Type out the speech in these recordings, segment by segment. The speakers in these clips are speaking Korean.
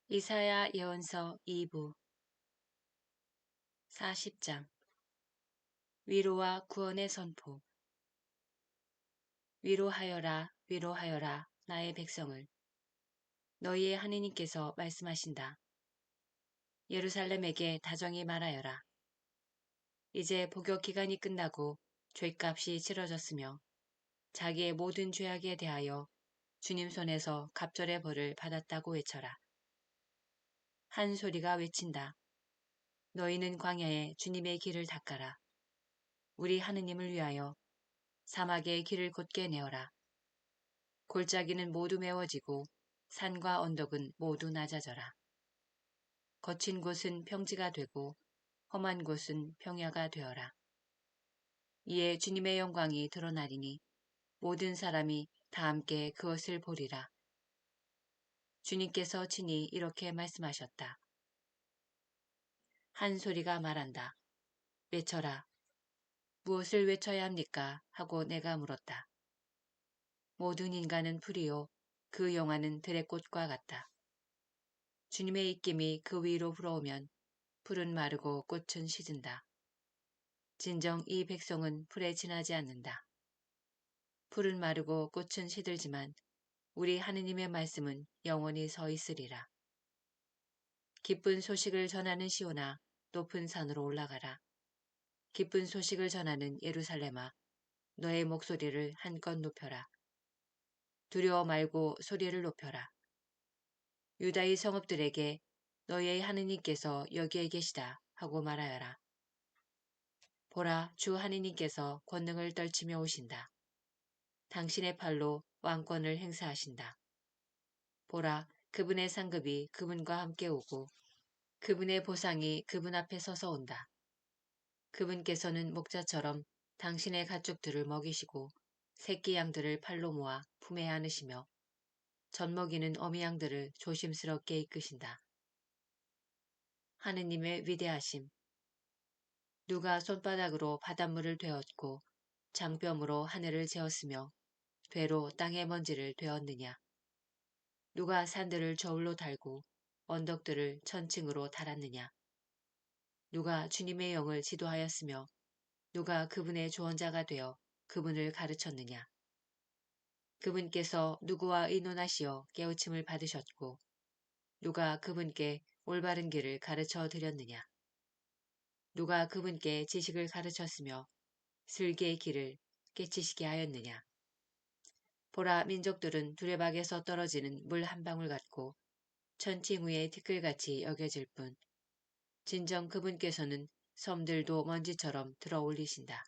이사야 예언서 2부 40장 위로와 구원의 선포. 위로하여라, 위로하여라, 나의 백성을. 너희의 하느님께서 말씀하신다. 예루살렘에게 다정히 말하여라. 이제 복역 기간이 끝나고 죄값이 치러졌으며 자기의 모든 죄악에 대하여 주님 손에서 갑절의 벌을 받았다고 외쳐라. 한 소리가 외친다. 너희는 광야에 주님의 길을 닦아라. 우리 하느님을 위하여 사막의 길을 곧게 내어라. 골짜기는 모두 메워지고 산과 언덕은 모두 낮아져라. 거친 곳은 평지가 되고 험한 곳은 평야가 되어라. 이에 주님의 영광이 드러나리니 모든 사람이 다 함께 그것을 보리라. 주님께서 친히 이렇게 말씀하셨다. 한 소리가 말한다. 외쳐라. 무엇을 외쳐야 합니까? 하고 내가 물었다. 모든 인간은 풀이요 그 영화는 들의 꽃과 같다. 주님의 입김이 그 위로 불어오면 풀은 마르고 꽃은 시든다. 진정 이 백성은 풀에 지나지 않는다. 풀은 마르고 꽃은 시들지만 우리 하느님의 말씀은 영원히 서 있으리라. 기쁜 소식을 전하는 시온아, 높은 산으로 올라가라. 기쁜 소식을 전하는 예루살렘아, 너의 목소리를 한껏 높여라. 두려워 말고 소리를 높여라. 유다의 성읍들에게 너희의 하느님께서 여기에 계시다 하고 말하여라. 보라, 주 하느님께서 권능을 떨치며 오신다. 당신의 팔로 왕권을 행사하신다. 보라, 그분의 상급이 그분과 함께 오고 그분의 보상이 그분 앞에 서서 온다. 그분께서는 목자처럼 당신의 가축들을 먹이시고 새끼 양들을 팔로 모아 품에 안으시며 젖먹이는 어미 양들을 조심스럽게 이끄신다. 하느님의 위대하심. 누가 손바닥으로 바닷물을 되었고 장뼘으로 하늘을 재었으며 되로 땅의 먼지를 되었느냐. 누가 산들을 저울로 달고 언덕들을 천층으로 달았느냐. 누가 주님의 영을 지도하였으며 누가 그분의 조언자가 되어 그분을 가르쳤느냐. 그분께서 누구와 의논하시어 깨우침을 받으셨고 누가 그분께 올바른 길을 가르쳐 드렸느냐. 누가 그분께 지식을 가르쳤으며 슬기의 길을 깨치시게 하였느냐. 보라, 민족들은 두레박에서 떨어지는 물 한 방울 같고 천칭 위의 티끌같이 여겨질 뿐 진정 그분께서는 섬들도 먼지처럼 들어 올리신다.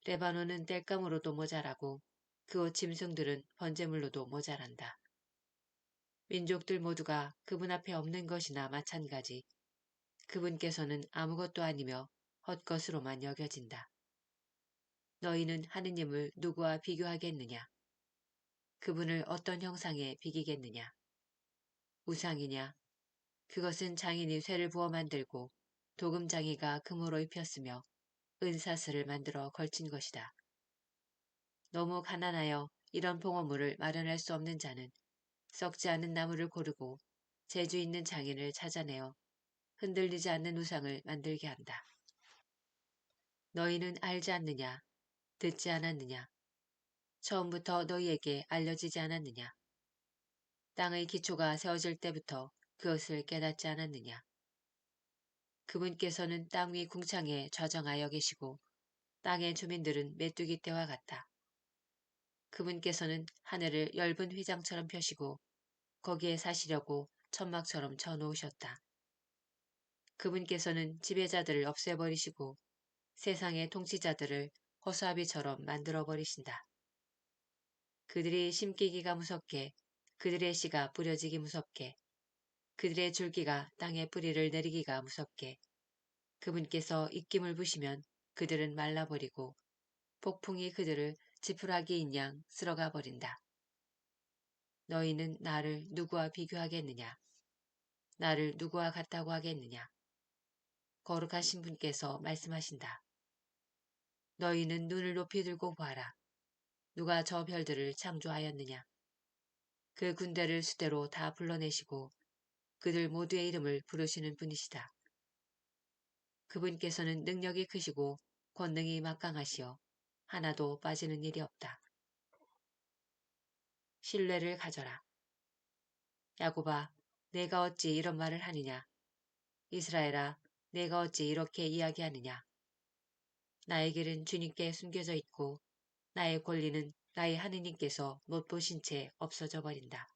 레바논은 땔감으로도 모자라고 그옷 짐승들은 번제물로도 모자란다. 민족들 모두가 그분 앞에 없는 것이나 마찬가지. 그분께서는 아무것도 아니며 헛것으로만 여겨진다. 너희는 하느님을 누구와 비교하겠느냐? 그분을 어떤 형상에 비기겠느냐? 우상이냐? 그것은 장인이 쇠를 부어 만들고 도금장이가 금으로 입혔으며 은사슬을 만들어 걸친 것이다. 너무 가난하여 이런 봉헌물을 마련할 수 없는 자는 썩지 않은 나무를 고르고 재주 있는 장인을 찾아내어 흔들리지 않는 우상을 만들게 한다. 너희는 알지 않느냐? 듣지 않았느냐? 처음부터 너희에게 알려지지 않았느냐? 땅의 기초가 세워질 때부터 그것을 깨닫지 않았느냐? 그분께서는 땅 위 궁창에 좌정하여 계시고 땅의 주민들은 메뚜기 떼와 같다. 그분께서는 하늘을 엷은 휘장처럼 펴시고 거기에 사시려고 천막처럼 쳐놓으셨다. 그분께서는 지배자들을 없애버리시고 세상의 통치자들을 허수아비처럼 만들어버리신다. 그들이 심기기가 무섭게 그들의 씨가 뿌려지기 무섭게 그들의 줄기가 땅에 뿌리를 내리기가 무섭게 그분께서 입김을 부시면 그들은 말라버리고 폭풍이 그들을 지푸라기인 양 쓸어가 버린다. 너희는 나를 누구와 비교하겠느냐? 나를 누구와 같다고 하겠느냐? 거룩하신 분께서 말씀하신다. 너희는 눈을 높이 들고 봐라. 누가 저 별들을 창조하였느냐? 그 군대를 수대로 다 불러내시고 그들 모두의 이름을 부르시는 분이시다. 그분께서는 능력이 크시고 권능이 막강하시어 하나도 빠지는 일이 없다. 신뢰를 가져라. 야곱아, 내가 어찌 이런 말을 하느냐? 이스라엘아, 내가 어찌 이렇게 이야기하느냐? 나의 길은 주님께 숨겨져 있고 나의 권리는 나의 하느님께서 못 보신 채 없어져 버린다.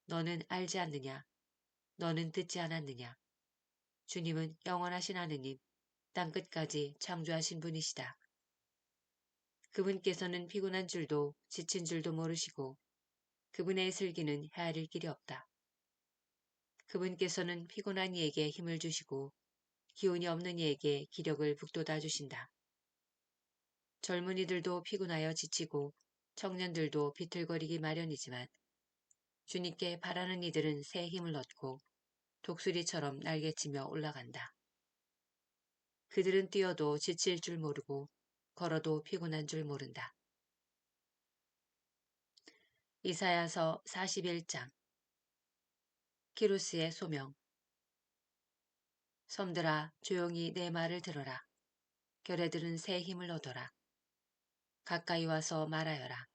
너는 알지 않느냐? 너는 듣지 않았느냐? 주님은 영원하신 하느님, 땅끝까지 창조하신 분이시다. 그분께서는 피곤한 줄도 지친 줄도 모르시고 그분의 슬기는 헤아릴 길이 없다. 그분께서는 피곤한 이에게 힘을 주시고 기운이 없는 이에게 기력을 북돋아 주신다. 젊은이들도 피곤하여 지치고 청년들도 비틀거리기 마련이지만 주님께 바라는 이들은 새 힘을 얻고 독수리처럼 날개치며 올라간다. 그들은 뛰어도 지칠 줄 모르고 걸어도 피곤한 줄 모른다. 이사야서 41장. 키루스의 소명. 섬들아, 조용히 내 말을 들어라. 결애들은 새 힘을 얻어라. 가까이 와서 말하여라.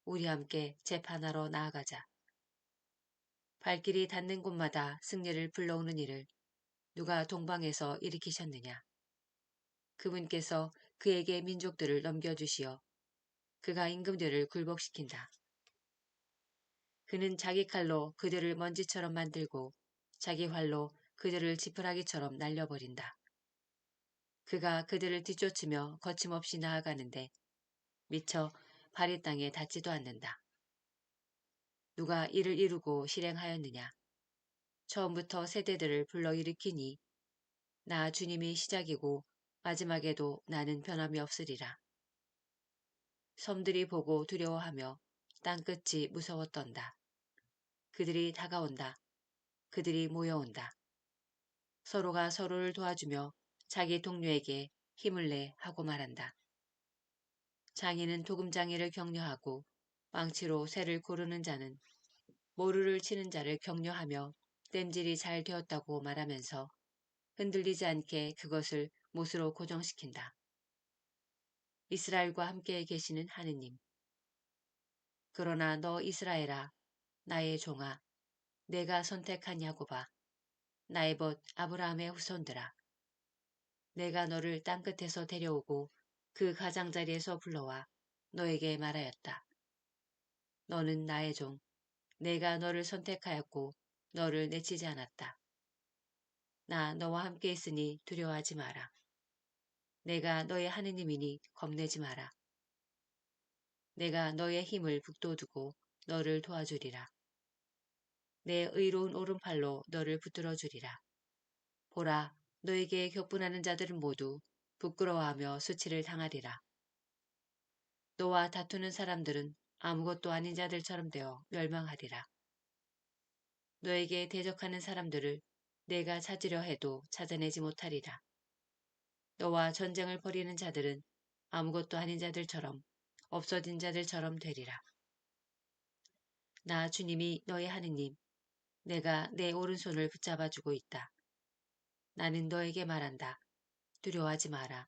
우리 함께 재판하러 나아가자. 발길이 닿는 곳마다 승리를 불러오는 일을 누가 동방에서 일으키셨느냐. 그분께서 그에게 민족들을 넘겨주시어 그가 임금들을 굴복시킨다. 그는 자기 칼로 그들을 먼지처럼 만들고 자기 활로 그들을 지푸라기처럼 날려버린다. 그가 그들을 뒤쫓으며 거침없이 나아가는데 미처 발이 땅에 닿지도 않는다. 누가 이를 이루고 실행하였느냐. 처음부터 세대들을 불러일으키니 나 주님이 시작이고 마지막에도 나는 변함이 없으리라. 섬들이 보고 두려워하며 땅끝이 무서워 떤다. 그들이 다가온다. 그들이 모여온다. 서로가 서로를 도와주며 자기 동료에게 힘을 내 하고 말한다. 장인은 도금장이를 격려하고 망치로 새를 고르는 자는 모루를 치는 자를 격려하며 땜질이 잘 되었다고 말하면서 흔들리지 않게 그것을 못으로 고정시킨다. 이스라엘과 함께 계시는 하느님. 그러나 너 이스라엘아, 나의 종아, 내가 선택한 야곱아, 나의 벗 아브라함의 후손들아. 내가 너를 땅끝에서 데려오고 그 가장자리에서 불러와 너에게 말하였다. 너는 나의 종, 내가 너를 선택하였고 너를 내치지 않았다. 나 너와 함께 있으니 두려워하지 마라. 내가 너의 하느님이니 겁내지 마라. 내가 너의 힘을 북돋우고 너를 도와주리라. 내 의로운 오른팔로 너를 붙들어 주리라. 보라, 너에게 격분하는 자들은 모두 부끄러워하며 수치를 당하리라. 너와 다투는 사람들은 아무것도 아닌 자들처럼 되어 멸망하리라. 너에게 대적하는 사람들을 내가 찾으려 해도 찾아내지 못하리라. 너와 전쟁을 벌이는 자들은 아무것도 아닌 자들처럼 없어진 자들처럼 되리라. 나 주님이 너의 하느님, 내가 내 오른손을 붙잡아주고 있다. 나는 너에게 말한다. 두려워하지 마라.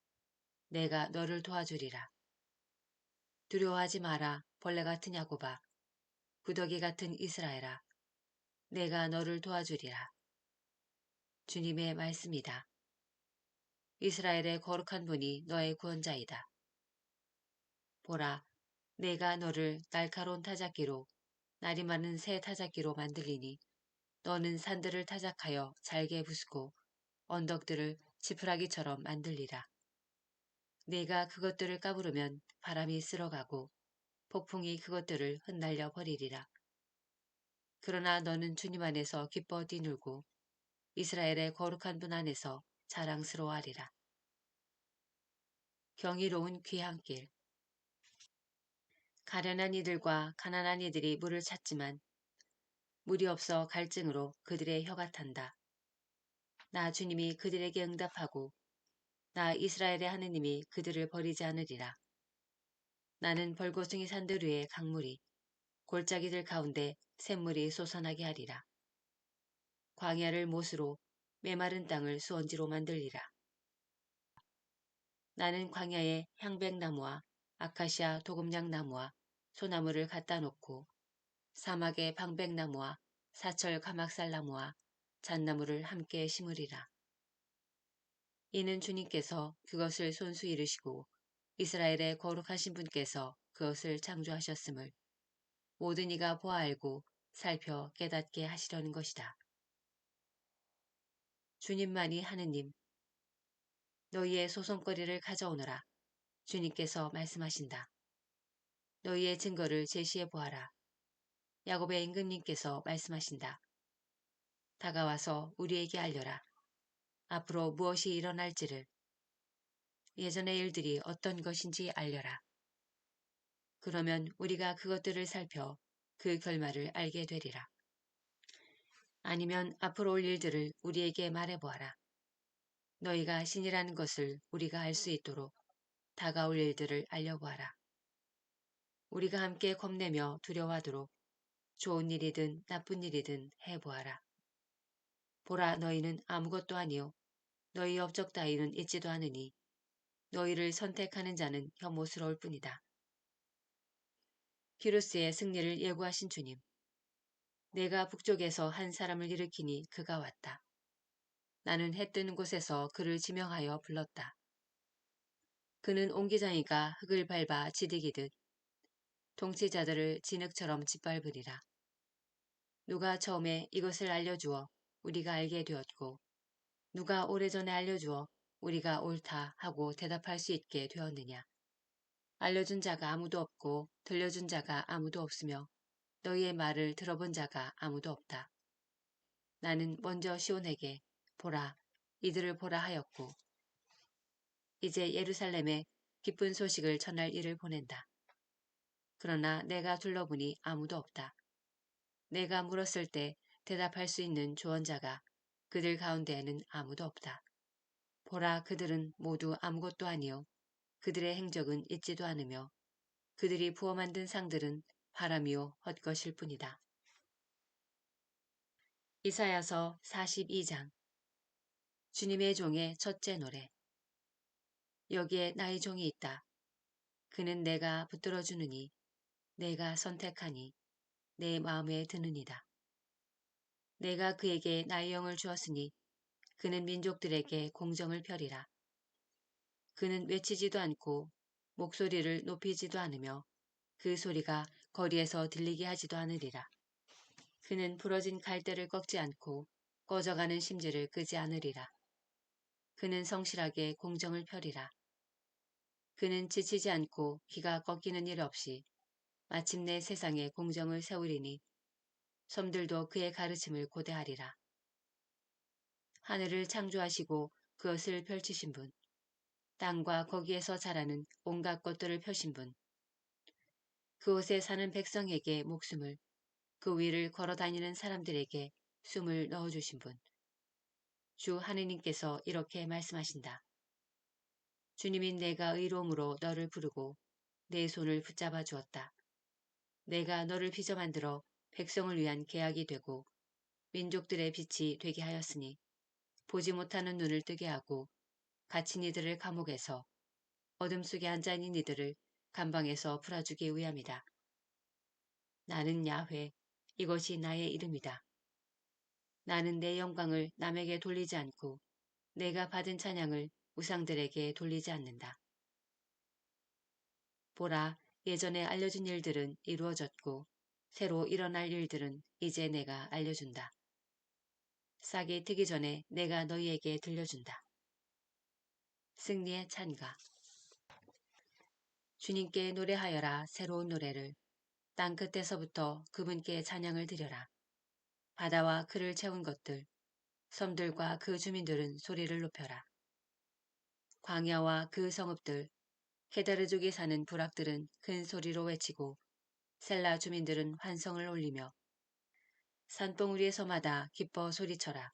내가 너를 도와주리라. 두려워하지 마라. 벌레 같은 야곱아. 구더기 같은 이스라엘아. 내가 너를 도와주리라. 주님의 말씀이다. 이스라엘의 거룩한 분이 너의 구원자이다. 보라, 내가 너를 날카로운 타작기로 날이 많은 새 타작기로 만들리니 너는 산들을 타작하여 잘게 부수고 언덕들을 지푸라기처럼 만들리라. 내가 그것들을 까부르면 바람이 쓸어가고 폭풍이 그것들을 흩날려 버리리라. 그러나 너는 주님 안에서 기뻐 뛰놀고 이스라엘의 거룩한 분 안에서 자랑스러워하리라. 경이로운 귀향길. 가련한 이들과 가난한 이들이 물을 찾지만 물이 없어 갈증으로 그들의 혀가 탄다. 나 주님이 그들에게 응답하고 나 이스라엘의 하느님이 그들을 버리지 않으리라. 나는 벌거숭이 산들 위의 강물이 골짜기들 가운데 샘물이 솟아나게 하리라. 광야를 못으로 메마른 땅을 수원지로 만들리라. 나는 광야에 향백나무와 아카시아 도금냥나무와 소나무를 갖다 놓고 사막에 방백나무와 사철 가막살나무와 잣나무를 함께 심으리라. 이는 주님께서 그것을 손수 이루시고 이스라엘의 거룩하신 분께서 그것을 창조하셨음을 모든 이가 보아 알고 살펴 깨닫게 하시려는 것이다. 주님만이 하느님, 너희의 소송거리를 가져오너라. 주님께서 말씀하신다. 너희의 증거를 제시해 보아라. 야곱의 임금님께서 말씀하신다. 다가와서 우리에게 알려라. 앞으로 무엇이 일어날지를, 예전의 일들이 어떤 것인지 알려라. 그러면 우리가 그것들을 살펴 그 결말을 알게 되리라. 아니면 앞으로 올 일들을 우리에게 말해보아라. 너희가 신이라는 것을 우리가 알 수 있도록 다가올 일들을 알려보아라. 우리가 함께 겁내며 두려워하도록 좋은 일이든 나쁜 일이든 해보아라. 보라, 너희는 아무것도 아니요 너희 업적 따위는 있지도 않으니 너희를 선택하는 자는 혐오스러울 뿐이다. 기루스의 승리를 예고하신 주님, 내가 북쪽에서 한 사람을 일으키니 그가 왔다. 나는 해 뜨는 곳에서 그를 지명하여 불렀다. 그는 옹기장이가 흙을 밟아 지디기듯 통치자들을 진흙처럼 짓밟으리라. 누가 처음에 이것을 알려주어 우리가 알게 되었고 누가 오래전에 알려주어 우리가 옳다 하고 대답할 수 있게 되었느냐. 알려준 자가 아무도 없고 들려준 자가 아무도 없으며 너희의 말을 들어본 자가 아무도 없다. 나는 먼저 시온에게 보라, 이들을 보라 하였고 이제 예루살렘에 기쁜 소식을 전할 일을 보낸다. 그러나 내가 둘러보니 아무도 없다. 내가 물었을 때 대답할 수 있는 조언자가 그들 가운데에는 아무도 없다. 보라, 그들은 모두 아무것도 아니요 그들의 행적은 있지도 않으며 그들이 부어 만든 상들은 바람이요 헛것일 뿐이다. 이사야서 42장. 주님의 종의 첫째 노래. 여기에 나의 종이 있다. 그는 내가 붙들어 주느니 내가 선택하니 내 마음에 드느니다. 내가 그에게 나의 영을 주었으니 그는 민족들에게 공정을 펴리라. 그는 외치지도 않고 목소리를 높이지도 않으며 그 소리가 거리에서 들리게 하지도 않으리라. 그는 부러진 갈대를 꺾지 않고 꺼져가는 심지를 끄지 않으리라. 그는 성실하게 공정을 펴리라. 그는 지치지 않고 귀가 꺾이는 일 없이 마침내 세상에 공정을 세우리니 섬들도 그의 가르침을 고대하리라. 하늘을 창조하시고 그것을 펼치신 분, 땅과 거기에서 자라는 온갖 것들을 펴신 분, 그곳에 사는 백성에게 목숨을, 그 위를 걸어다니는 사람들에게 숨을 넣어주신 분, 주 하느님께서 이렇게 말씀하신다. 주님인 내가 의로움으로 너를 부르고 내 손을 붙잡아 주었다. 내가 너를 빚어 만들어 백성을 위한 계약이 되고 민족들의 빛이 되게 하였으니 보지 못하는 눈을 뜨게 하고 갇힌 이들을 감옥에서 어둠 속에 앉아있는 이들을 감방에서 풀어주기 위함이다. 나는 야훼, 이것이 나의 이름이다. 나는 내 영광을 남에게 돌리지 않고 내가 받은 찬양을 우상들에게 돌리지 않는다. 보라, 예전에 알려준 일들은 이루어졌고 새로 일어날 일들은 이제 내가 알려준다. 싹이 트기 전에 내가 너희에게 들려준다. 승리의 찬가. 주님께 노래하여라 새로운 노래를. 땅 끝에서부터 그분께 찬양을 드려라. 바다와 그를 채운 것들, 섬들과 그 주민들은 소리를 높여라. 광야와 그 성읍들, 케다르족이 사는 부락들은 큰 소리로 외치고 셀라 주민들은 환성을 올리며 산봉우리에서마다 기뻐 소리쳐라.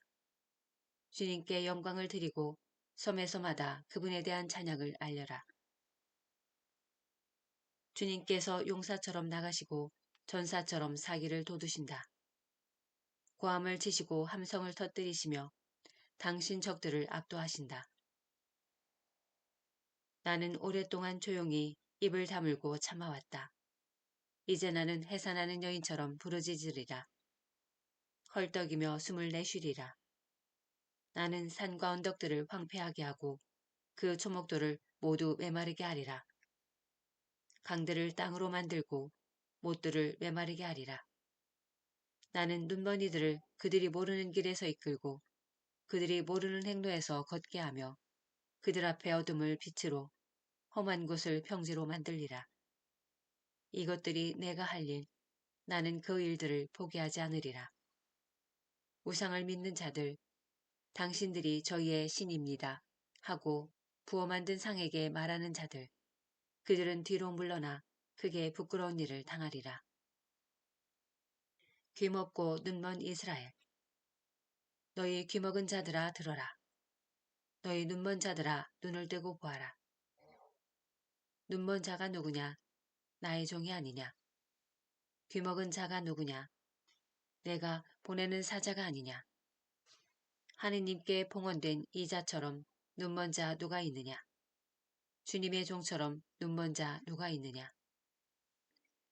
주님께 영광을 드리고 섬에서마다 그분에 대한 찬양을 알려라. 주님께서 용사처럼 나가시고 전사처럼 사기를 돋우신다. 고함을 치시고 함성을 터뜨리시며 당신 적들을 압도하신다. 나는 오랫동안 조용히 입을 다물고 참아왔다. 이제 나는 해산하는 여인처럼 부르짖으리라. 헐떡이며 숨을 내쉬리라. 나는 산과 언덕들을 황폐하게 하고 그 초목들을 모두 메마르게 하리라. 강들을 땅으로 만들고 못들을 메마르게 하리라. 나는 눈먼이들을 그들이 모르는 길에서 이끌고 그들이 모르는 행로에서 걷게 하며 그들 앞에 어둠을 빛으로 험한 곳을 평지로 만들리라. 이것들이 내가 할 일, 나는 그 일들을 포기하지 않으리라. 우상을 믿는 자들, 당신들이 저희의 신입니다 하고 부어 만든 상에게 말하는 자들, 그들은 뒤로 물러나 크게 부끄러운 일을 당하리라. 귀먹고 눈먼 이스라엘, 너희 귀먹은 자들아 들어라. 너희 눈먼 자들아 눈을 뜨고 보아라. 눈먼 자가 누구냐? 나의 종이 아니냐? 귀먹은 자가 누구냐? 내가 보내는 사자가 아니냐? 하느님께 봉헌된 이자처럼 눈먼 자 누가 있느냐? 주님의 종처럼 눈먼 자 누가 있느냐?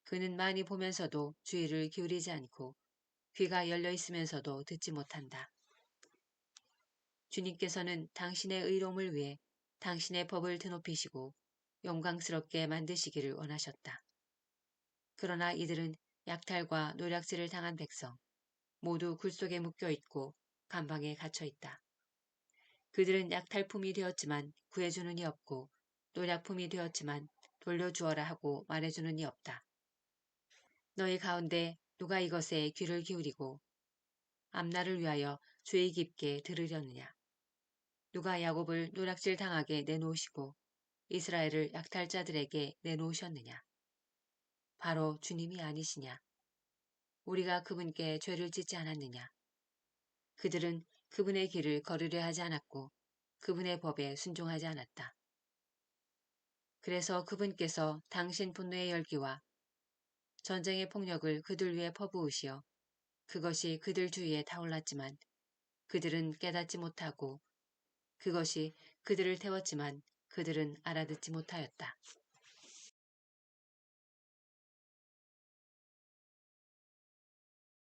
그는 많이 보면서도 주의를 기울이지 않고 귀가 열려 있으면서도 듣지 못한다. 주님께서는 당신의 의로움을 위해 당신의 법을 드높이시고 영광스럽게 만드시기를 원하셨다. 그러나 이들은 약탈과 노략질을 당한 백성, 모두 굴속에 묶여있고 감방에 갇혀있다. 그들은 약탈품이 되었지만 구해주는 이 없고 노략품이 되었지만 돌려주어라 하고 말해주는 이 없다. 너희 가운데 누가 이것에 귀를 기울이고 앞날을 위하여 주의 깊게 들으려느냐. 누가 야곱을 노략질 당하게 내놓으시고 이스라엘을 약탈자들에게 내놓으셨느냐. 바로 주님이 아니시냐. 우리가 그분께 죄를 짓지 않았느냐. 그들은 그분의 길을 걸으려 하지 않았고 그분의 법에 순종하지 않았다. 그래서 그분께서 당신 분노의 열기와 전쟁의 폭력을 그들 위에 퍼부으시어 그것이 그들 주위에 타올랐지만 그들은 깨닫지 못하고 그것이 그들을 태웠지만 그들은 알아듣지 못하였다.